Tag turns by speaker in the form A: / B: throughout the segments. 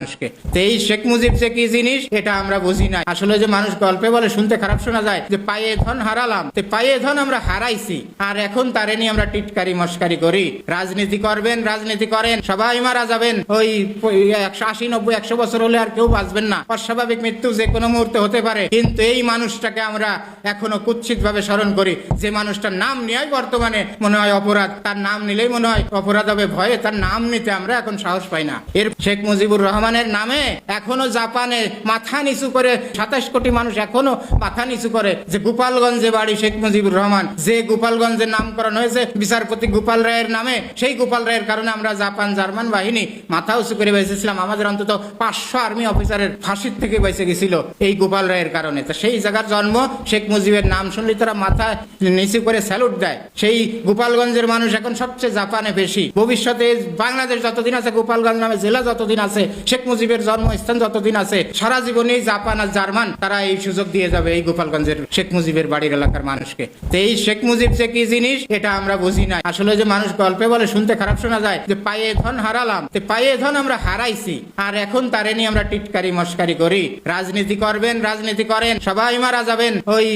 A: মানুষকে এই শেখ মুজিব যে কি জিনিস এটা আমরা বুঝি না। আসলে যে মানুষ গল্পে বলে শুনতে খারাপ শোনা যায় যে পায়ে ধন হারালাম, পায়ে ধন আমরা হারাইছি আর এখন তারে নিয়ে আমরা টিটকারি মস্কারি করি। রাজনীতি করবেন, রাজনীতি করেন, সবাই মারা যাবেন, ওই 80, 90, 100 বছর হলে আর কেউ বাঁচবেন না, অস্বাভাবিক মৃত্যু যে কোনো মুহূর্তে হতে পারে। কিন্তু এই মানুষটাকে আমরা এখনো কুৎসিত ভাবে স্মরণ করি, যে মানুষটার নাম নিয়েই বর্তমানে মনে হয় অপরাধ, তার নাম নিলেই মনে হয় অপরাধ হবে, ভয়ে তার নাম নিতে আমরা এখন সাহস পাই না। এর শেখ মুজিবুর রহমানের নামে এখনো জাপানে মাথা নিচু করে 27 কোটি মানুষ এখনো মাথা নিচু করে যে গোপালগঞ্জে বাড়ি শেখ মুজিবুর রহমান, যে গোপালগঞ্জের নামকরণ হয়েছে বিচারপতি গোপাল রায়ের নামে। সেই গোপাল রায়ের কারণে আমরা জাপান জার্মান বাহিনী মাথা উঁচু করে বেঁচেছিলাম। আমাদের অন্তত 500 আর্মি অফিসারের ফাঁসির থেকে বেঁচে গেছিল এই গোপাল রায়ের কারণে। তো সেই জায়গার জন্ম, শেখ মুজিবের নাম শুনলে তারা মাথা নিচু করে স্যালুট দেয়। সেই গোপালগঞ্জের মানুষ এখন সবচেয়ে জাপানে বেশি। ভবিষ্যতে বাংলাদেশ যতদিন আছে, গোপালগঞ্জ নামে জেলা যতদিন আছে, শেখ মুজিবের জন্মস্থান যতদিন আছে, সারা জীবনেই জাপান আর জার্মান তারা এই সুযোগ দিয়ে যাবে এই গোপালগঞ্জের শেখ মুজিবের বাড়ির এলাকার মানুষকে। এই শেখ মুজিব যে কি জিনিস এটা আমরা বুঝি না। আসলে যে মানুষ গল্পে বলে শুনতে খারাপ শোনা যায় যে পায়ে ধন হারালাম, পায়ে ধন আমরা হারাইছি আর এখন তারে নিয়ে আমরা টিটকারি মস্কারি করি। রাজনীতি করবেন, রাজনীতি করেন, সবাই মারা যাবেন, ওই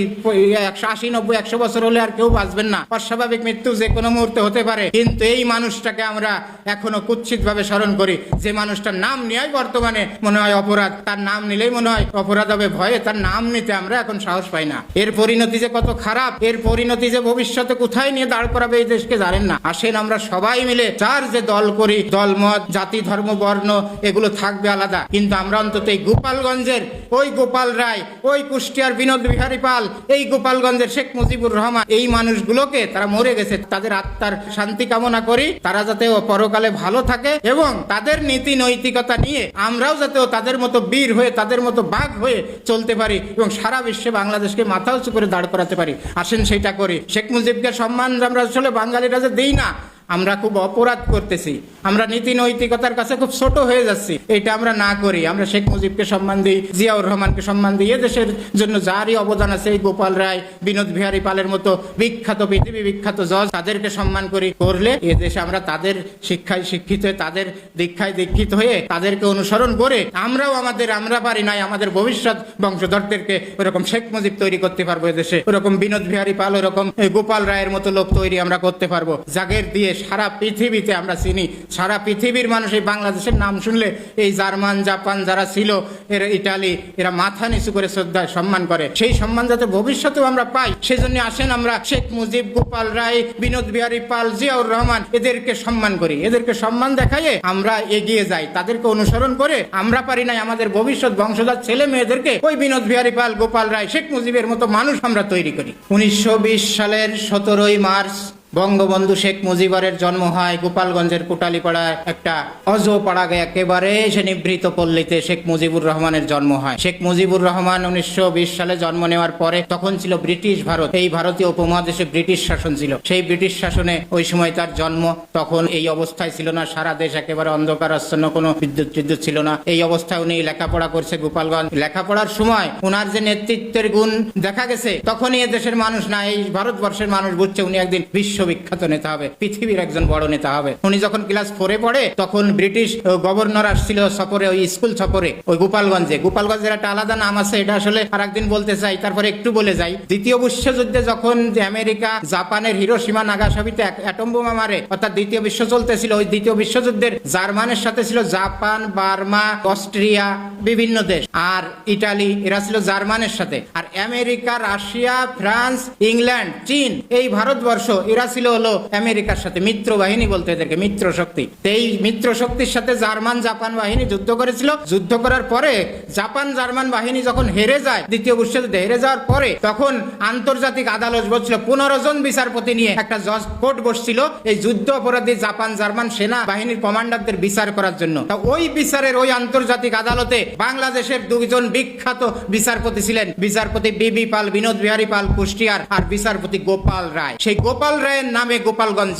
A: 80, 90, 100 বছর হলে আর কেউ বাঁচবেন না, অস্বাভাবিক মৃত্যু যে কোনো মুহূর্তে হতে পারে। কিন্তু এই মানুষটাকে আমরা এখনো কুৎসিত ভাবে স্মরণ করি, যে মানুষটার নাম নিয়েই বর্তমানে মনে হয় অপরাধ, তার নাম নিলেই মনে হয় অপরাধ হবে, ভয়ে তার নাম নিতে আমরা এখন সাহস পাই না। এর পরিণতি যে কত খারাপ, এর পরিণতি যে ভবিষ্যতে কোথায় নিয়ে দাঁড় করাবে এই দেশকে জানেন না। আসেন আমরা সবাই মিলে চার যে দল করি, দলমত, জাতি, ধর্ম, বর্ণ এগুলো থাকবে আলাদা, কিন্তু আমরা অন্তত এই গোপালগঞ্জের ওই গোপাল রায়, ওই কুষ্টিয়ার বিনোদ বিহারী পাল, এই গোপালগঞ্জের শেখ মুজিবুর রহমান, এই মানুষগুলোকে তারা মরে গেছে, তাদের আত্মার শান্তি কামনা করি, তারা যাতে পরকালে ভালো থাকে এবং তাদের নীতি নৈতিকতা নিয়ে আমরাও যাতে তাদের মতো বীর হয়ে, তাদের মতো বাঘ হয়ে চলতে পারি এবং সারা বিশ্বে বাংলাদেশকে মাথা উঁচু করে দাঁড় করাতে পারি। আসেন সেটা করি। শেখ মুজিবকে সম্মান আমরা আসলে বাঙালিরা যে দিই না, আমরা খুব অপরাধ করতেছি, আমরা নীতি নৈতিকতার কাছে খুব ছোট হয়ে যাচ্ছি। এটা আমরা না করি, আমরা শেখ মুজিবকে সম্মান দিই, জিয়াউর রহমানকে সম্মান দিই, এদেশের জন্য যারই অবদান আছে, এই গোপাল রায়, বিনোদ বিহারী পালের মতো বিখ্যাত, পৃথিবী বিখ্যাত জজ, তাদেরকে সম্মান করি। করলে এদেশে আমরা তাদের শিক্ষায় শিক্ষিত হয়ে, তাদের দীক্ষায় দীক্ষিত হয়ে, তাদেরকে অনুসরণ করে আমরাও আমরা পারি নাই, আমাদের ভবিষ্যৎ বংশধরদেরকে ওরকম শেখ মুজিব তৈরি করতে পারবো এদেশে, ওরকম বিনোদ বিহারী পাল, ওরকম গোপাল রায়ের মতো লোক তৈরি আমরা করতে পারবো, যাদের দিয়ে সারা পৃথিবীতে আমরা চিনি। সারা পৃথিবীর মানুষ এই বাংলাদেশের নাম শুনলে এই জার্মান, জাপান যারা ছিল, এরা ইটালি, এরা মাথা নিচু করে শ্রদ্ধায় সম্মান করে। সেই সম্মান যাতে ভবিষ্যতেও আমরা পাই, সেই জন্য আসেন আমরা শেখ মুজিব, গোপাল রায়, বিনোদ বিহারী পাল, জিয়াউর রহমান এদেরকে সম্মান করি, এদেরকে সম্মান দেখাইয়ে আমরা এগিয়ে যাই, তাদেরকে অনুসরণ করে আমরা পারি নাই আমাদের ভবিষ্যৎ বংশধর ছেলে মেয়েদেরকে ওই বিনোদ বিহারী পাল, গোপাল রায়, শেখ মুজিবের মতো মানুষ আমরা তৈরি করি। 1920 সালের 17 মার্চ বঙ্গবন্ধু শেখ মুজিবরের জন্ম হয় গোপালগঞ্জের কোটালীপাড়ায় একটা অজপাড়াকে একেবারে সে নিভৃত পল্লীতে শেখ মুজিবুর রহমানের জন্ম হয়। শেখ মুজিবুর রহমান 1920 সালে জন্ম নেওয়ার পরে তখন ছিল ব্রিটিশ ভারত, এই ভারতীয় উপমহাদেশে ব্রিটিশ শাসন ছিল। সেই ব্রিটিশ শাসনে ওই সময় তার জন্ম, তখন এই অবস্থায় ছিল না, সারা দেশ একেবারে অন্ধকারাচ্ছন্ন, কোনো বিদ্যুৎ ছিল না। এই অবস্থায় উনি লেখাপড়া করছে গোপালগঞ্জ। লেখাপড়ার সময় ওনার যে নেতৃত্বের গুণ দেখা গেছে, তখনই এ দেশের মানুষ না, এই ভারতবর্ষের মানুষ বুঝছে উনি একদিন বিখ্যাত নেতা হবে, পৃথিবীর একজন বড় নেতা হবে। উনি যখন ক্লাস 4-এ পড়ে তখন ব্রিটিশ গভর্নর আসছিল সফরে, ওই স্কুল সফরে ওই গোপালগঞ্জে। গোপালগঞ্জের একটা আলাদা নাম আছে, এটা আসলে আর একদিন বলতে চাই, তারপরে একটু বলে যাই। দ্বিতীয় বিশ্বযুদ্ধে যখন আমেরিকা জাপানের হিরোশিমা নাগাসাকিতে অ্যাটম বোমা মারে, অর্থাৎ দ্বিতীয় বিশ্ব চলতেছিল, ওই দ্বিতীয় বিশ্বযুদ্ধের জার্মানের সাথে ছিল জাপান, বার্মা, অস্ট্রিয়া, বিভিন্ন দেশ, আর ইটালি, এরা ছিল জার্মানের সাথে। আর আমেরিকা, রাশিয়া, ফ্রান্স, ইংল্যান্ড, চীন, এই ভারতবর্ষ, এরা ছিল হলো আমেরিকার সাথে মিত্র বাহিনী, বলতে এদেরকে মিত্র শক্তি। এই মিত্র শক্তির সাথে জার্মান, জাপান বাহিনী যুদ্ধ করেছিল। যুদ্ধ করার পরে জাপান, জার্মান বাহিনী যখন হেরে যায়, দ্বিতীয় বিশ্বযুদ্ধে হেরে যাওয়ার পরে, তখন আন্তর্জাতিক আদালত বসছিল, 15 জন বিচারপতি নিয়ে একটা জজ কোর্ট বসছিল এই যুদ্ধ অপরাধী জাপান, জার্মান সেনা বাহিনীর কমান্ডারদের বিচার করার জন্য। তা ওই বিচারের, ওই আন্তর্জাতিক আদালতে বাংলাদেশের 2 জন বিখ্যাত বিচারপতি ছিলেন, বিচারপতি বিবি পাল, বিনোদ বিহারী পাল কুষ্টিয়ার, আর বিচারপতি গোপাল রায়। সেই গোপাল রায়ের রায়ের নামে গোপালগঞ্জ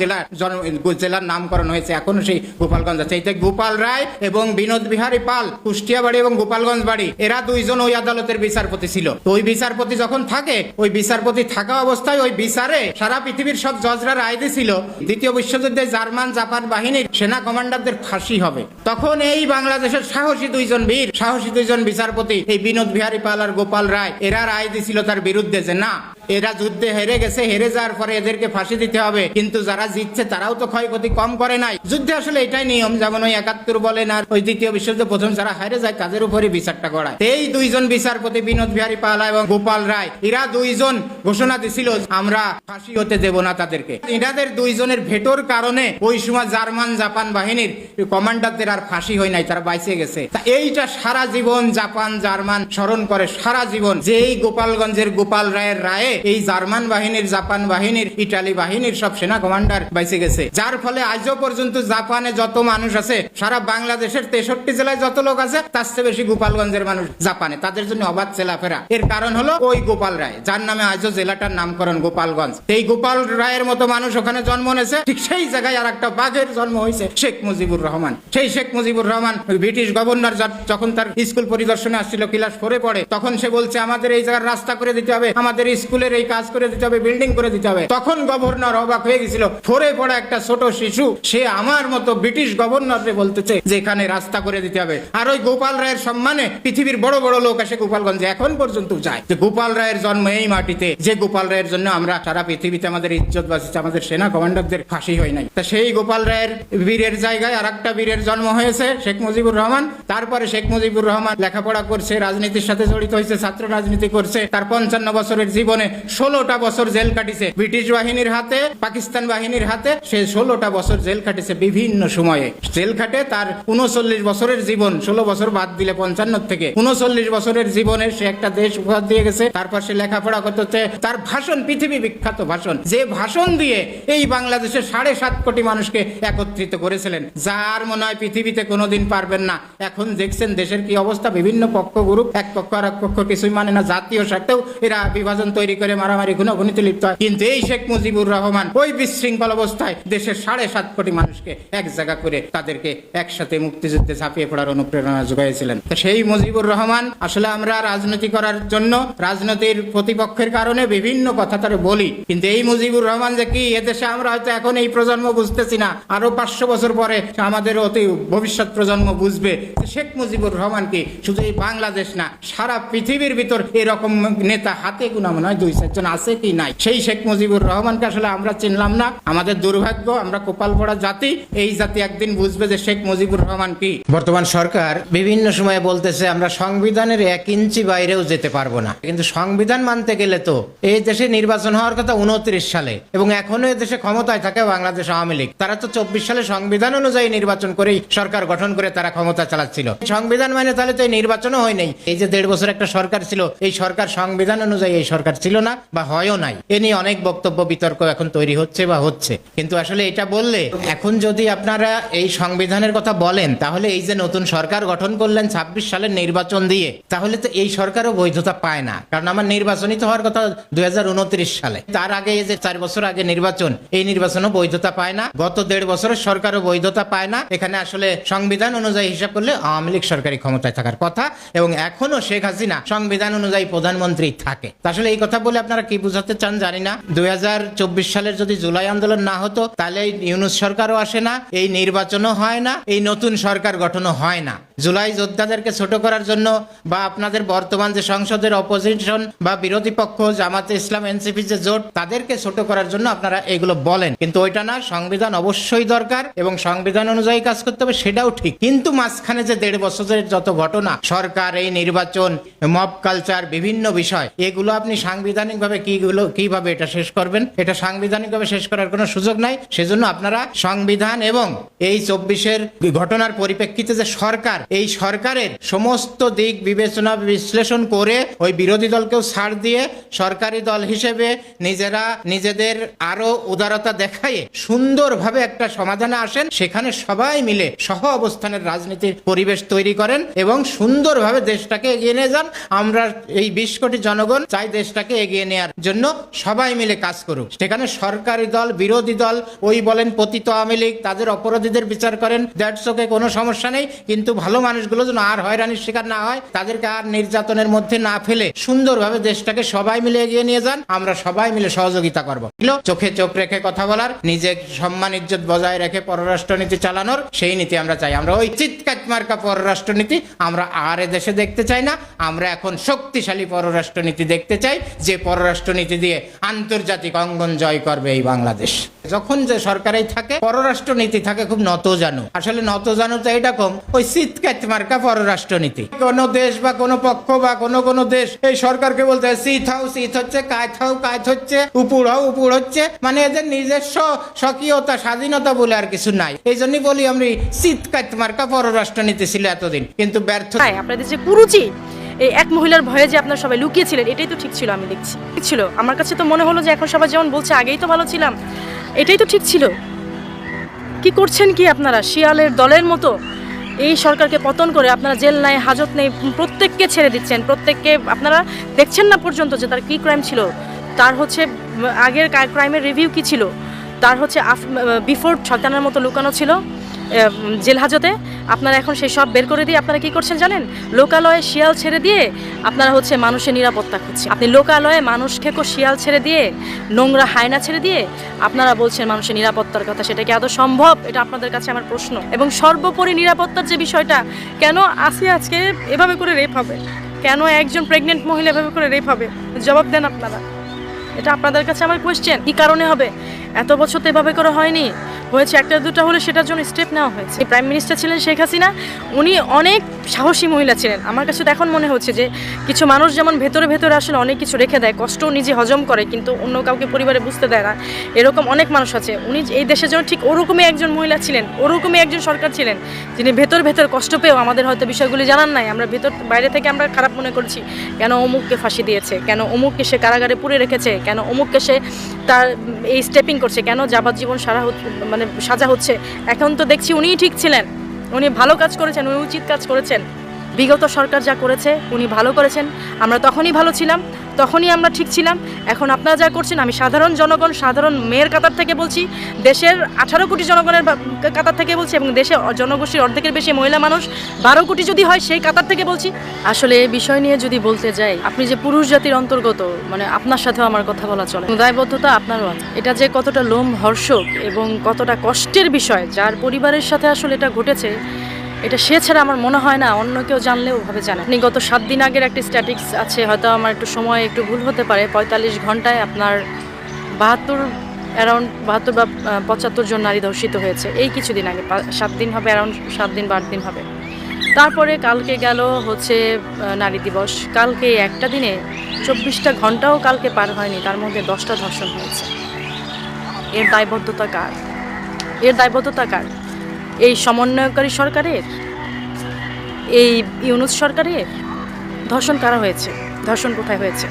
A: জেলার নামকরণ হয়েছে, এখনো সেই গোপালগঞ্জ আছে। এইতে গোপাল রায় এবং বিনোদ বিহারী পাল, কুষ্টিয়া বাড়ি এবং গোপালগঞ্জ বাড়ি, এরা দুইজন ওই আদালতের বিচারপতি ছিল। তো ওই বিচারপতি যখন থাকে, ওই বিচারপতি থাকা অবস্থায় ওই বিচারে সারা পৃথিবীর সব জজরা রায় দিয়েছিল দ্বিতীয় বিশ্বযুদ্ধে জার্মান জাপান বাহিনীর সেনা কমান্ডারদের ফাঁসি হবে। তখন এই বাংলাদেশের সাহসী দুইজন বিচারপতি, এই বিনোদ বিহারী পাল আর গোপাল রায়, এরা রায় দিয়েছিল তার বিরুদ্ধে যে না, এরা যুদ্ধে হেরে গেছে, হেরে যাওয়ার পরে এদেরকে ফাঁসি দিতে হবে। কিন্তু যারা জিতছে তারাও তো ক্ষয়ক্ষতি কম করে নাই। যুদ্ধে আসলে এটাই নিয়ম, যেমন ওই ৭১ বলেন আর ওই দ্বিতীয় বিশ্বযুদ্ধে প্রথম যারা হেরে যায় তাদের উপরে বিচারটা করায়। এই দুইজন বিচারপতি বিনোদ বিহারী পাল এবং গোপাল রায়, এরা দুইজন ঘোষণা দিছিল আমরা ফাঁসি হতে দেব না তাদেরকে। এনাদের দুইজনের ভেটোর কারণে ওই সময় জার্মান জাপান বাহিনীর কমান্ডারদের আর ফাঁসি হয় নাই, তারা বাইচে গেছে। এইটা সারা জীবন জাপান জার্মান স্মরণ করে, সারা জীবন যে এই গোপালগঞ্জের গোপাল রায়ের রায়ে এই জার্মান বাহিনীর, জাপান বাহিনীর, ইটালি বাহিনীর সব সেনা কমান্ডার বাইচে গেছে। যার ফলে আজও পর্যন্ত জাপানে যত মানুষ আছে, সারা বাংলাদেশের 63 জেলায় যত লোক আছে, তার চেয়ে বেশি গোপালগঞ্জের মানুষ জাপানে, তাদের জন্য অবাধ চলাফেরা। এর কারণ হলো ওই গোপাল রায়, যার নামে আজও জেলাটার নামকরণ গোপালগঞ্জ। এই গোপাল রায়ের মতো মানুষ ওখানে জন্ম নিয়েছে, ঠিক সেই জায়গায় আর একটা বাঘের জন্ম হয়েছে, শেখ মুজিবুর রহমান। সেই শেখ মুজিবুর রহমান ব্রিটিশ গভর্নর যখন তার স্কুল পরিদর্শনে আসছিল, ক্লাস 4-এ পড়ে, তখন সে বলছে আমাদের এই জায়গার রাস্তা করে দিতে হবে, আমাদের স্কুলের এই কাজ করে দিতে হবে, বিল্ডিং করে দিতে হবে। তখন গভর্নর অবাক হয়ে গেছিল, 4-এ পড়া একটা ছোট শিশু, সে আমার মতো ব্রিটিশ গভর্নরকে বলতেছে যে এখানে রাস্তা করে দিতে হবে। আর ওই গোপাল রায়ের সম্মানে পৃথিবীর বড় বড় লোক এসে গোপালগঞ্জে এখন পর্যন্ত যায়, যে গোপাল রায়ের জন্ম এই মাটিতে, যে গোপাল রায়ের জন্য আমরা সারা পৃথিবীতে আমাদের ইজ্জত বাঁচিয়েছে, আমাদের সেনা কমান্ডারদের ফাঁসি হয় নাই। তা সেই গোপাল রায়ের বীরের জায়গায় আর একটা বীরের জন্ম হয়েছে, শেখ মুজিবুর রহমান। তারপরে শেখ মুজিবুর রহমান লেখাপড়া করছে, রাজনীতির সাথে জড়িত হয়েছে, ছাত্র রাজনীতি করছে। তার 55 বছরের জীবনে 16টা বছর জেল কাটিছে ব্রিটিশ বাহিনীর হাতে, পাকিস্তান বাহিনীর হাতে। সে 16টা বছর জেল কাটিছে বিভিন্ন সময়ে। জেল খাটে তার 39 বছরের জীবন, 16 বছর বাদ দিলে 55 থেকে 39 বছরের জীবনে সে একটা দেশ উপহার দিয়ে গেছে। তারপর সে লেখাপড়া করতে, তার ভাষণ পৃথিবী বিখ্যাত ভাষণ, যে ভাষণ দিয়ে এই বাংলাদেশের 7.5 কোটি মানুষকে একত্রিত করেছিলেন, যার মনে হয় পৃথিবীতে কোনোদিন পারবেন না। এখন দেখছেন দেশের কি অবস্থা, বিভিন্ন পক্ষ গ্রুপ, এক পক্ষ আর এক পক্ষ কিছুই মানে না, জাতীয় স্বার্থেও এরা বিভাজন তৈরি করে মারামারি খুনাখুনিতে লিপ্ত হয়। কিন্তু এই শেখ মুজিবুর রহমান ওই বিশৃঙ্খল অবস্থায় দেশের 7.5 কোটি মানুষকে এক জায়গা করে তাদেরকে একসাথে মুক্তিযুদ্ধে ঝাঁপিয়ে পড়ার অনুপ্রেরণা যোগাইছিলেন। তো সেই মুজিবুর রহমান, আসলে আমরা রাজনীতি করার জন্য রাজনীতির প্রতিপক্ষের কারণে বিভিন্ন কথা তারা বলি, কিন্তু এই মুজিবুর রহমান যে কি, এদেশে আমরা হয়তো এখন এই প্রজন্ম বুঝতেছি না, আরো 500 বছর পরে আমাদের অতি ভবিষ্যৎ প্রজন্ম বুঝবে শেখ মুজিবুর রহমান কি। শুধু এই বাংলাদেশ না, সারা পৃথিবীর ভিতর এরকম নেতা হাতে গোনা মনে হয় 2-4 জন আছে কি নাই। সেই শেখ মুজিবুর রহমানকে আসলে আমরা চিনলাম না, আমাদের দুর্ভাগ্য। আমরা কপাল পড়া জাতি, এই জাতি একদিন বুঝবে যে শেখ মুজিবুর রহমান কি। বর্তমান সরকার বিভিন্ন সময়ে বলতেছে আমরা সংবিধানের 1 ইঞ্চি বাইরেও যেতে পারবো না, কিন্তু সংবিধান মানতে গেলে তো এই দেশে নির্বাচন হওয়ার কথা 29 সালে, এবং এখনো এই দেশে ক্ষমতায় থাকে বাংলাদেশ আওয়ামী লীগ। তারা তো 24 সালে সংবিধান অনুযায়ী নির্বাচন করেই সরকার গঠন করে তারা ক্ষমতা চালাচ্ছিল। সংবিধান মানে তাহলে তো এই নির্বাচনও হয় নাই। এই যে 1.5 বছর একটা সরকার ছিল, এই সরকার সংবিধান অনুযায়ী এই সরকার ছিল না বা হয়ও নাই। এ নিয়ে অনেক বক্তব্য বিতর্ক এখন তৈরি হচ্ছে বা হচ্ছে, কিন্তু আসলে এটা বললে, এখন যদি আপনারা এই সংবিধানের কথা বলেন, তাহলে এই যে নতুন সরকার গঠন করলেন 26 সালের নির্বাচন দিয়ে, তাহলে তো এই সরকারও বৈধতা পায় না। কারণ আমার নির্বাচনই তো হওয়ার কথা 2029 সালে, তার আগে এই যে 4 বছর আগে নির্বাচন, এই নির্বাচনও বৈধতা পায় না। গত 1.5 বছরের সরকারও বৈধতা পায় না। এখানে আসলে সংবিধান অনুযায়ী হিসাব করলে আওয়ামী লীগ সরকারি ক্ষমতায় থাকার কথা, এবং এখনো শেখ হাসিনা সংবিধান অনুযায়ী প্রধানমন্ত্রী থাকে। আসলে এই কথা বলে আপনারা কি বুঝাতে চান জানি না। 2024 সালের যদি জুলাই আন্দোলন না হতো, তাহলে ইউনূস সরকারও আসে না, এই নির্বাচনও হয় না, এই নতুন সরকার গঠনও হয় না। জুলাই যোদ্ধাদেরকে ছোট করার জন্য বা আপনাদের বর্তমান যে সংসদের অপোজিশন বা বিরোধী পক্ষ জামাতে ইসলাম এনসিপি যে জোট, তাদেরকে ছোট করার জন্য আপনারা এগুলো বলেন, কিন্তু ওইটা না। সংবিধান অবশ্যই দরকার এবং সংবিধান অনুযায়ী কাজ করতে হবে, সেটাও ঠিক। কিন্তু মাঝখানে যে 1.5 বছরের যত ঘটনা, সরকার, এই নির্বাচন, মব কালচার, বিভিন্ন বিষয়, এগুলো আপনি সাংবিধানিকভাবে কিভাবে এটা শেষ করবেন? এটা সাংবিধানিকভাবে শেষ করার কোনো সুযোগ নাই। সেজন্য আপনারা সংবিধান এবং এই 24-এর ঘটনার পরিপ্রেক্ষিতে যে সরকার, এই সরকারের সমস্ত দিক বিবেচনা বিশ্লেষণ করে ওই বিরোধী দলকেও ছাড় দিয়ে সরকারি দল হিসেবে নিজেরা নিজেদের আরো উদারতা দেখায় সুন্দরভাবে একটা সমাধানে আসেন, সেখানে সবাই মিলে সহ অবস্থানের রাজনীতির পরিবেশ তৈরি করেন এবং সুন্দরভাবে দেশটাকে এগিয়ে নিয়ে যান। আমরা এই 20 কোটি জনগণ চাই দেশটাকে এগিয়ে নেওয়ার জন্য সবাই মিলে কাজ করুক। সেখানে সরকারি দল বিরোধী দল ওই বলেন পতিত আওয়ামী লীগ তাদের অপরাধীদের বিচার করেন, দ্যাটস ওকে, কোনো সমস্যা নেই, কিন্তু ভালো মানুষগুলো যেন আর হয়রানির শিকার না হয়, তাদেরকে আর নির্যাতনের মধ্যে না ফেলে সুন্দরভাবে দেশটাকে সবাই মিলে এগিয়ে নিয়ে যান। আমরা সবাই মিলে সহযোগিতা করবো। চোখে চোখ রেখে কথা বলার, নিজের সম্মান ইজ্জত বজায় রেখে পররাষ্ট্রনীতি চালানোর সেই নীতি আমরা চাই। আমরা ওই চিৎকার মার্কা পররাষ্ট্রনীতি আমরা আর দেশে দেখতে চাই না। আমরা এখন শক্তিশালী পররাষ্ট্রনীতি দেখতে চাই, যে পররাষ্ট্রনীতি দিয়ে আন্তর্জাতিক অঙ্গন জয় করবে এই বাংলাদেশ। যখন যে সরকারেই থাকে পররাষ্ট্রনীতি থাকে খুব নতজানু। আসলে নতজানু তো এরকম ওই চিৎকার মার্কা পররাষ্ট্রনীতি। কোন দেশ বা কোন পক্ষ বা কোন দেশ এই সরকারকে বলতে হয় শীত হাও শীত হচ্ছে, কায়ত হাও কায়ত হচ্ছে, উপুর হাও উপুর হচ্ছে, মানে এদের নিজস্ব স্বকীয়তা স্বাধীনতা বলে আর কিছু নাই। এই জন্যই বলি আমি চিৎকার মার্কা পররাষ্ট্রনীতি ছিল এতদিন, কিন্তু ব্যর্থ।
B: আপনাদের যে কুরুচি, এই এক মহিলার ভয়ে যে আপনারা সবাই লুকিয়েছিলেন, এটাই তো ঠিক ছিল। আমি দেখছি ঠিক ছিল। আমার কাছে তো মনে হলো যে এখন সবাই যেমন বলছে আগেই তো ভালো ছিলাম, এটাই তো ঠিক ছিল। কি করছেন কি আপনারা শিয়ালের দলের মতো এই সরকারকে পতন করে আপনারা জেল নাই হাজত নেই প্রত্যেককে ছেড়ে দিচ্ছেন। প্রত্যেককে আপনারা দেখছেন না পর্যন্ত যে তার কি ক্রাইম ছিল, তার হচ্ছে আগের ক্রাইমের রিভিউ কি ছিল, তার হচ্ছে বিফোর শয়তানের মতো লুকানো ছিল জেল হাজতে। আপনারা এখন সেই সব বের করে দিয়ে আপনারা কি করছেন জানেন? লোকালয়ে শিয়াল ছেড়ে দিয়ে আপনারা হচ্ছে মানুষের নিরাপত্তা খুঁজছেন। আপনি লোকালয়ে মানুষ খেকো শিয়াল ছেড়ে দিয়ে, নোংরা হায়না ছেড়ে দিয়ে আপনারা বলছেন মানুষের নিরাপত্তার কথা। সেটা কি আদৌ সম্ভব? এটা আপনাদের কাছে আমার প্রশ্ন। এবং সর্বোপরি নিরাপত্তার যে বিষয়টা, কেন আসিয়া আজকে এভাবে করে রেপ হবে? কেন একজন প্রেগনেন্ট মহিলা এভাবে করে রেপ হবে? জবাব দেন আপনারা। এটা আপনাদের কাছে আমার কোয়েশ্চেন। কি কারণে হবে? এত বছর তো এভাবে করে হয়নি, হয়েছে একটা দুটা হলে সেটার জন্য স্টেপ নেওয়া হয়েছে। প্রাইম মিনিস্টার ছিলেন শেখ হাসিনা, উনি অনেক সাহসী মহিলা ছিলেন। আমার কাছে তো এখন মনে হচ্ছে যে কিছু মানুষ যেমন ভেতরে ভেতরে আসলে অনেক কিছু রেখে দেয়, কষ্টও নিজে হজম করে কিন্তু অন্য কাউকে পরিবারে বুঝতে দেয় না, এরকম অনেক মানুষ আছে। উনি এই দেশের জন্য ঠিক ওরকমই একজন মহিলা ছিলেন, ওরকমই একজন সরকার ছিলেন, যিনি ভেতর ভেতর কষ্ট পেয়েও আমাদের হয়তো বিষয়গুলি জানান নাই। আমরা ভেতর বাইরে থেকে আমরা খারাপ মনে করছি, কেন অমুককে ফাঁসি দিয়েছে, কেন অমুককে সে কারাগারে পুরে রেখেছে, কেন অমুককে সে তার এই স্টেপিং করছে, কেন যাবজ্জীবন মানে সাজা হচ্ছে। এখন তো দেখছি উনিই ঠিক ছিলেন, উনি ভালো কাজ করেছেন, উনি উচিত কাজ করেছেন। বিগত সরকার যা করেছে উনি ভালো করেছেন, আমরা তখনই ভালো ছিলাম, তখনই আমরা ঠিক ছিলাম। এখন আপনারা যা করছেন, আমি সাধারণ জনগণ, সাধারণ মেয়ের কাতার থেকে বলছি, দেশের 18 কোটি জনগণের কাতার থেকে বলছি, এবং দেশে জনগোষ্ঠীর অর্ধেকের বেশি মহিলা মানুষ 12 কোটি যদি হয় সেই কাতার থেকে বলছি। আসলে এই বিষয় নিয়ে যদি বলতে যাই, আপনি যে পুরুষ জাতির অন্তর্গত, মানে আপনার সাথেও আমার কথা বলা চলে, দায়বদ্ধতা আপনারও আছে। এটা যে কতটা লোমহর্ষক এবং কতটা কষ্টের বিষয়, যার পরিবারের সাথে আসলে এটা ঘটেছে, এটা সে ছাড়া আমার মনে হয় না অন্য কেউ জানলেও ভাবে জানে। আপনি গত 7 দিন আগের একটা স্ট্যাটিক্স আছে, হয়তো আমার একটু সময় একটু ভুল হতে পারে, 45 ঘন্টায় আপনার 72 বা 75 জন নারী ধর্ষিত হয়েছে। এই কিছুদিন আগে 7 দিন হবে, অ্যারাউন্ড 7 দিন বা 8 দিন হবে। তারপরে কালকে গেল হচ্ছে নারী দিবস, কালকে একটা দিনে 24টা ঘন্টাও কালকে পার হয়নি, তার মধ্যে 10টা ধর্ষণ হয়েছে। এর দায়বদ্ধতা কার? এর দায়বদ্ধতা কার? এই সমন্বয়কারী সরকারের, এই ইউনূস সরকারের? ধর্ষণ কারা হয়েছে? ধর্ষণ কোথায় হয়েছে?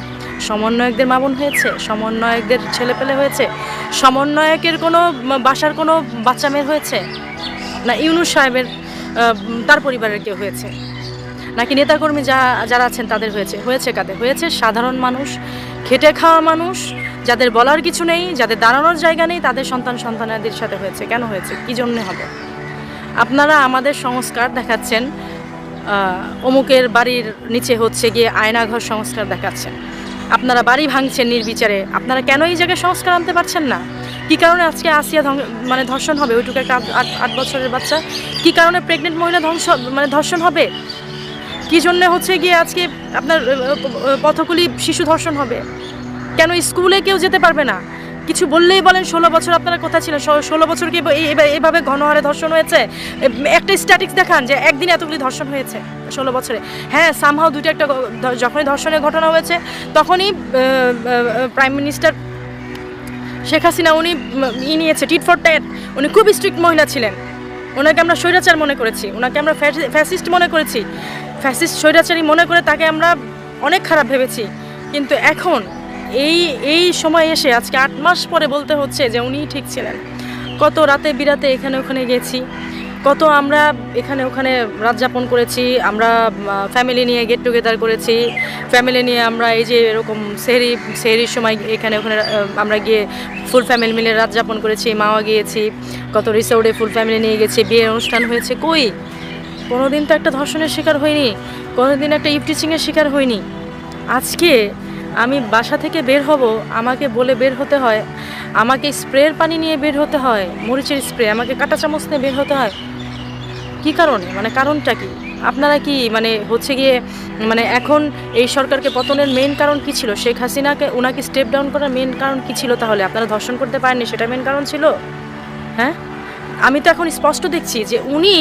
B: সমন্বয়কদের মা বোন হয়েছে? সমন্বয়কদের ছেলেপেলে হয়েছে? সমন্বয়কের কোনো বাসার কোনো বাচ্চা মেয়ের হয়েছে? না ইউনূস সাহেবের তার পরিবারের কেউ হয়েছে? নাকি নেতাকর্মী যারা আছেন তাদের হয়েছে? হয়েছে কাদের? হয়েছে সাধারণ মানুষ, খেটে খাওয়া মানুষ, যাদের বলার কিছু নেই, যাদের দাঁড়ানোর জায়গা নেই, তাদের সন্তানাদের সাথে হয়েছে। কেন হয়েছে? কী জন্যে হবে? আপনারা আমাদের সংস্কার দেখাচ্ছেন, অমুকের বাড়ির নিচে হচ্ছে গিয়ে আয়নাঘর সংস্কার দেখাচ্ছেন, আপনারা বাড়ি ভাঙছেন নির্বিচারে। আপনারা কেন এই জায়গায় সংস্কার আনতে পারছেন না? কী কারণে আজকে আসিয়া মানে ধর্ষণ হবে? ওইটুকু একটা 8 বছরের বাচ্চা। কী কারণে প্রেগনেন্ট মহিলা ধর্ষণ হবে? কী জন্যে হচ্ছে গিয়ে আজকে আপনার পথকুলি শিশু ধর্ষণ হবে? কেন স্কুলে কেউ যেতে পারবে না? কিছু বললেই বলেন 16 বছর আপনারা কোথায় ছিলেন? 16 বছর কি এইভাবে ঘনহারে ধর্ষণ হয়েছে? একটা স্ট্যাটিক্স দেখান যে একদিনে এতগুলি ধর্ষণ হয়েছে 16 বছরে। হ্যাঁ, সামহাও দুটো একটা যখনই ধর্ষণের ঘটনা হয়েছে তখনই প্রাইম মিনিস্টার শেখ হাসিনা উনি নিয়েছে টিট ফর ট্যাট। উনি খুব স্ট্রিক্ট মহিলা ছিলেন, ওনাকে আমরা স্বৈরাচার মনে করেছি, ওনাকে আমরা ফ্যাসিস্ট মনে করেছি, ফ্যাসিস্ট স্বৈরাচারী মনে করে তাকে আমরা অনেক খারাপ ভেবেছি। কিন্তু এখন এই সময় এসে আজকে 8 মাস পরে বলতে হচ্ছে যে উনিই ঠিক ছিলেন। কত রাতে বিরাতে এখানে ওখানে গেছি, কত আমরা এখানে ওখানে রাত যাপন করেছি, আমরা ফ্যামিলি নিয়ে গেট টুগেদার করেছি, ফ্যামিলি নিয়ে আমরা এই যে এরকম সেহরির সময় এখানে ওখানে আমরা গিয়ে ফুল ফ্যামিলি মিলে রাত যাপন করেছি, মাওয়া গিয়েছি, কত রিসোর্টে ফুল ফ্যামিলি নিয়ে গেছি, বিয়ের অনুষ্ঠান হয়েছে। কই কোনো দিন তো একটা ধর্ষণের শিকার হয়নি, কোনো দিন একটা ইফটিচিংয়ের শিকার হয়নি। আজকে আমি বাসা থেকে বের হব, আমাকে বলে বের হতে হয়, আমাকে স্প্রের পানি নিয়ে বের হতে হয়, মরিচের স্প্রে, আমাকে কাঁটা চামচ নিয়ে বের হতে হয়। কি কারণে, মানে কারণটা কি? আপনারা কি মানে হচ্ছে গিয়ে মানে এখন এই সরকারকে পতনের মেইন কারণ কি ছিল? শেখ হাসিনাকে ওনাকে স্টেপ ডাউন করার মেইন কারণ কি ছিল? তাহলে আপনারা ধর্ষণ করতে পারেননি, সেটা মেইন কারণ ছিল? হ্যাঁ, আমি তো এখন স্পষ্ট দেখছি যে উনি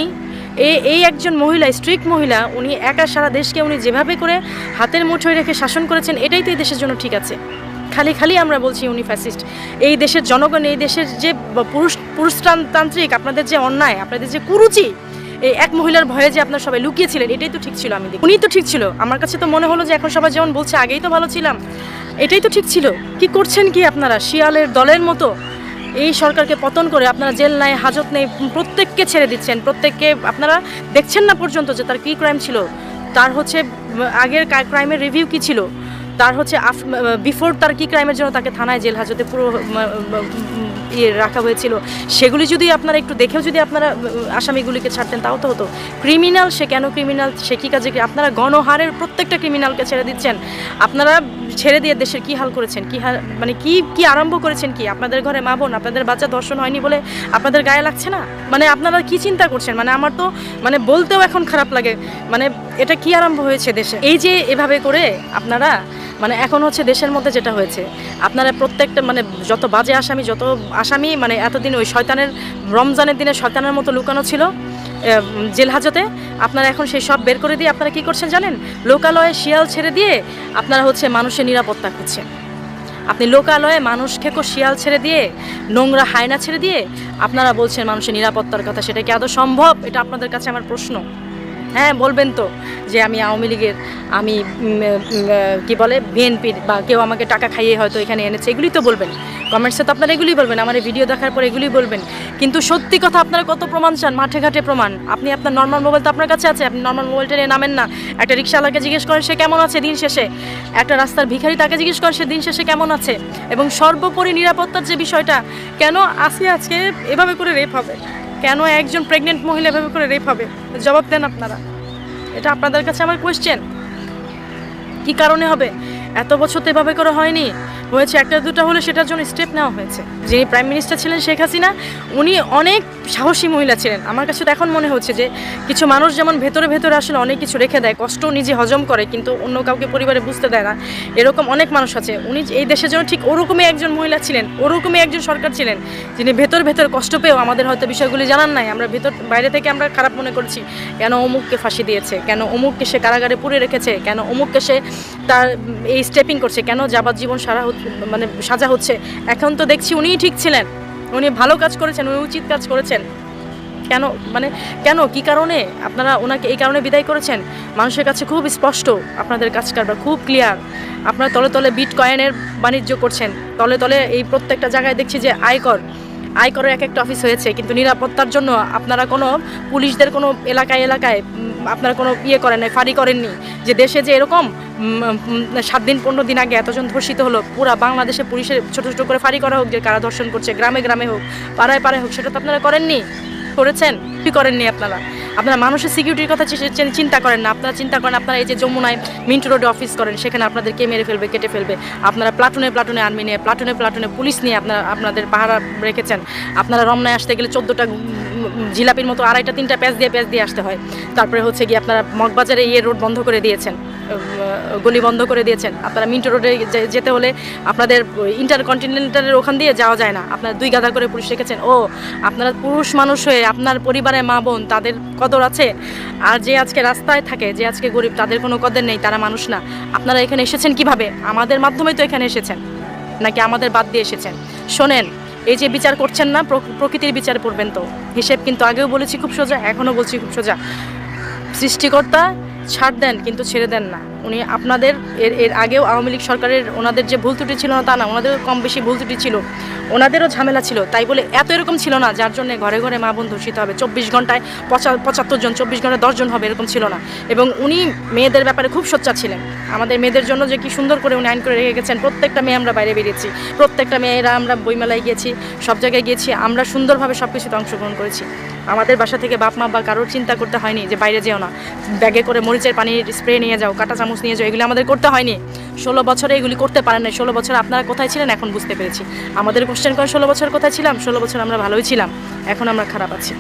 B: এই একজন মহিলা, স্ট্রিক্ট মহিলা, উনি একা সারা দেশকে উনি যেভাবে করে হাতের মুঠোয় রেখে শাসন করেছেন, এটাই তো এই দেশের জন্য ঠিক আছে। খালি আমরা বলছি উনি ফ্যাসিস্ট। এই দেশের জনগণ, এই দেশের যে পুরুষতান্ত্রিক আপনাদের যে অন্যায়, আপনাদের যে কুরুচি, এই এক মহিলার ভয়ে যে আপনারা সবাই লুকিয়েছিলেন, এটাই তো ঠিক ছিল। আমি দেখি উনিই তো ঠিক ছিল। আমার কাছে তো মনে হলো যে এখন সবাই যেমন বলছে আগেই তো ভালো ছিলাম, এটাই তো ঠিক ছিল। কি করছেন কি আপনারা শিয়ালের দলের মতো? এই সরকারকে পতন করে আপনারা জেল নাই, হাজত নেই, প্রত্যেককে ছেড়ে দিচ্ছেন। প্রত্যেককে আপনারা দেখছেন না পর্যন্ত যে তার কী ক্রাইম ছিল, তার হচ্ছে আগের ক্রাইমের রিভিউ কী ছিল, তার হচ্ছে বিফোর তার কী ক্রাইমের জন্য তাকে থানায় জেল হাজতে পুরো রাখা হয়েছিল। সেগুলি যদি আপনারা একটু দেখেও যদি আপনারা আসামিগুলিকে ছাড়তেন তাও তো হতো। ক্রিমিনাল সে কেন ক্রিমিনাল, সে কী কাজে, আপনারা গণহারের প্রত্যেকটা ক্রিমিনালকে ছেড়ে দিচ্ছেন। আপনারা ছেড়ে দিয়ে দেশের কী হাল করেছেন, কী হাল মানে কি আরম্ভ করেছেন কি? আপনাদের ঘরে মা বোন, আপনাদের বাচ্চা ধর্ষণ হয়নি বলে আপনাদের গায়ে লাগছে না? মানে আপনারা কি চিন্তা করছেন? মানে আমার তো মানে বলতেও এখন খারাপ লাগে, মানে এটা কি আরম্ভ হয়েছে দেশে? এই যে এভাবে করে আপনারা মানে এখন হচ্ছে দেশের মধ্যে যেটা হয়েছে, আপনারা প্রত্যেকটা মানে যত বাজে আসামি মানে এতদিন ওই শয়তানের রমজানের দিনে শয়তানের মতো লুকানো ছিল জেল হাজতে, আপনারা এখন সেই সব বের করে দিয়ে আপনারা কি করছেন জানেন? লোকালয়ে শিয়াল ছেড়ে দিয়ে আপনারা হচ্ছে মানুষের নিরাপত্তা খুঁজছেন। আপনি লোকালয়ে মানুষ খেকো শিয়াল ছেড়ে দিয়ে, নোংরা হায়না ছেড়ে দিয়ে আপনারা বলছেন মানুষের নিরাপত্তার কথা। সেটা কি আদৌ সম্ভব? এটা আপনাদের কাছে আমার প্রশ্ন। হ্যাঁ, বলবেন তো যে আমি আওয়ামী লীগের, আমি কি বলে বিএনপির, বা কেউ আমাকে টাকা খাইয়ে হয়তো এখানে এনেছে, এগুলি তো বলবেন কমেন্টসে, তো আপনারা এগুলি বলবেন, আমার এই ভিডিও দেখার পর এগুলি বলবেন। কিন্তু সত্যি কথা আপনারা কত প্রমাণ চান? মাঠে ঘাটে প্রমাণ। আপনি আপনার নর্মাল মোবাইল তো আপনার কাছে আছে, আপনি নর্মাল মোবাইলটা নিয়ে নামেন না। একটা রিক্সাওয়ালাকে জিজ্ঞেস করেন সে কেমন আছে দিন শেষে, একটা রাস্তার ভিখারি তাকে জিজ্ঞেস করেন সে দিন শেষে কেমন আছে। এবং সর্বোপরি নিরাপত্তার যে বিষয়টা, কেন আজকে এভাবে করে রেপ হবে? কেন একজন প্রেগনেন্ট মহিলা এভাবে করে রেপ হবে? জবাব দেন আপনারা। এটা আপনাদের কাছে আমার কোয়েশ্চেন। কী কারণে হবে? এত বছর তো এভাবে করে হয়নি, হয়েছে একটা দুটা হলে সেটার জন্য স্টেপ নেওয়া হয়েছে। যিনি প্রাইম মিনিস্টার ছিলেন শেখ হাসিনা, উনি অনেক সাহসী মহিলা ছিলেন। আমার কাছে তো এখন মনে হচ্ছে যে কিছু মানুষ যেমন ভেতরে আসলে অনেক কিছু রেখে দেয়, কষ্ট নিজে হজম করে কিন্তু অন্য কাউকে পরিবারে বুঝতে দেয় না, এরকম অনেক মানুষ আছে। উনি এই দেশের জন্য ঠিক ওরকমই একজন মহিলা ছিলেন, ওরকমই একজন সরকার ছিলেন, যিনি ভেতর কষ্ট পেয়েও আমাদের হয়তো বিষয়গুলি জানান নাই। আমরা বাইরে থেকে আমরা খারাপ মনে করছি, কেন অমুককে ফাঁসি দিয়েছে, কেন অমুককে সে কারাগারে পুরে রেখেছে, কেন অমুককে সে তার এই স্টেপিং করছে, কেন যাবজ্জীবন মানে সাজা হচ্ছে। এখন তো দেখছি উনিই ঠিক ছিলেন, উনি ভালো কাজ করেছেন, উনি উচিত কাজ করেছেন। কেন কি কারণে আপনারা ওনাকে এই কারণে বিদায় করেছেন? মানুষের কাছে খুব স্পষ্ট, আপনাদের কাজ কারবার খুব ক্লিয়ার। আপনারা তলে বিটকয়েনের বাণিজ্য করছেন, তলে এই প্রত্যেকটা জায়গায় দেখছি যে আয়করের এক একটা অফিস হয়েছে, কিন্তু নিরাপত্তার জন্য আপনারা কোনো পুলিশদের কোনো এলাকায় আপনারা কোনো করেন নাই, ফাঁড়ি করেননি। যে দেশে যে এরকম 7 দিন 15 দিন আগে এতজন ধর্ষিত হলো, পুরা বাংলাদেশে পুলিশের ছোট করে ফাঁড়ি করা হোক, যে কারা ধর্ষণ করছে, গ্রামে হোক, পাড়ায় হোক, সেটা তো আপনারা করেননি। করেছেন কি করেননি? আপনারা মানুষের সিকিউরিটির কথা চিন্তা করেন না। আপনারা চিন্তা করেন আপনারা এই যে যমুনায় মিন্টু রোডে অফিস করেন, সেখানে আপনাদেরকে মেরে ফেলবে, কেটে ফেলবে। আপনারা প্লাটুনে আর্মি নিয়ে, প্লাটুনে পুলিশ নিয়ে আপনাদের পাহারা রেখেছেন। আপনারা রমনায় আসতে গেলে 14টা জিলাপির মতো 2.5-3টা প্যাচ দিয়ে আসতে হয়। তারপরে হচ্ছে গিয়ে আপনারা মগবাজারে রোড বন্ধ করে দিয়েছেন, গলি বন্ধ করে দিয়েছেন। আপনারা মিন্টু রোডে যেতে হলে আপনাদের ইন্টারকন্টিনেন্টালের ওখান দিয়ে যাওয়া যায় না, আপনারা 2 গাদা করে পুলিশ রেখেছেন। আপনারা পুরুষ মানুষ হয়ে আপনার পরিবারের মা বোন তাদের কদর আছে, আর যে আজকে রাস্তায় থাকে, যে আজকে গরিব, তাদের কোনো কদর নেই, তারা মানুষ না। আপনারা এখানে এসেছেন কিভাবে? আমাদের মাধ্যমেই তো এখানে এসেছেন, নাকি আমাদের বাদ দিয়ে এসেছেন? শোনেন, এই যে বিচার করছেন না, প্রকৃতির বিচার করবেন তো। হিসেব কিন্তু আগেও বলেছি খুব সোজা, এখনও বলছি খুব সোজা। সৃষ্টিকর্তা ছাড় দেন কিন্তু ছেড়ে দেন না। উনি আপনাদের এর আগেও আওয়ামী লীগ সরকারের ওনাদের যে ভুল ত্রুটি ছিল না তা না, ওনাদেরও কম বেশি ভুল ত্রুটি ছিল, ওনাদেরও ঝামেলা ছিল, তাই বলে এত এরকম ছিল না যার জন্য ঘরে ঘরে মা বোন ধর্ষিত হবে। 24 ঘন্টায় 75 জন, 24 ঘন্টায় 10 জন হবে, এরকম ছিল না। এবং উনি মেয়েদের ব্যাপারে খুব সোচ্চার ছিলেন। আমাদের মেয়েদের জন্য যে কি সুন্দর করে উনি আইন করে রেখে গেছেন। প্রত্যেকটা মেয়ে আমরা বাইরে বেরিয়েছি, প্রত্যেকটা মেয়েরা আমরা বইমেলায় গিয়েছি, সব জায়গায় গিয়েছি, আমরা সুন্দরভাবে সব কিছুতে অংশগ্রহণ করেছি। আমাদের বাসা থেকে বাপ মা বা কারোর চিন্তা করতে হয়নি যে বাইরে যেও না, ব্যাগে করে মরিচের পানির স্প্রে নিয়ে যাও, কাঁটা চামচ নিয়ে যাও, এগুলি আমাদের করতে হয়নি। 16 বছরে এগুলি করতে পারেন না। 16 বছর আপনারা কোথায় ছিলেন এখন বুঝতে পেরেছি। আমাদের কোশ্চেন করেন 16 বছর কোথায় ছিলাম? 16 বছর আমরা ভালোই ছিলাম, এখন আমরা খারাপ আছি।